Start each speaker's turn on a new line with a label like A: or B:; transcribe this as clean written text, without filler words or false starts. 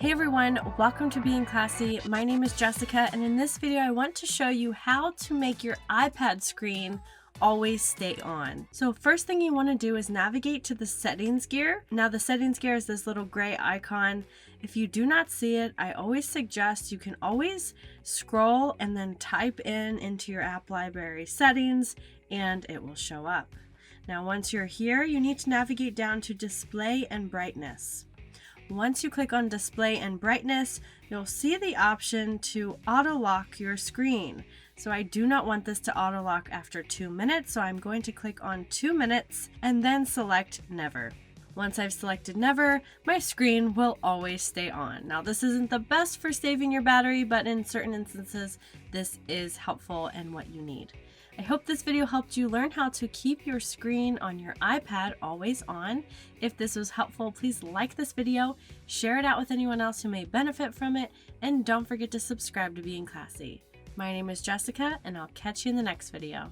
A: Hey everyone, welcome to Being Classy. My name is Jessica, and in this video I want to show you how to make your iPad screen always stay on. So first thing you want to do is navigate to the settings gear. Now the settings gear is this little gray icon. If you do not see it, I always suggest you can always scroll and then type into your app library settings and it will show up. Now once you're here, you need to navigate down to display and brightness. Once you click on display and brightness, you'll see the option to auto lock your screen. So I do not want this to auto lock after 2 minutes, so I'm going to click on 2 minutes and then select never. Once I've selected never, my screen will always stay on. Now this isn't the best for saving your battery, but in certain instances, this is helpful and what you need. I hope this video helped you learn how to keep your screen on your iPad always on. If this was helpful, please like this video, share it out with anyone else who may benefit from it, and don't forget to subscribe to Being Classy. My name is Jessica, and I'll catch you in the next video.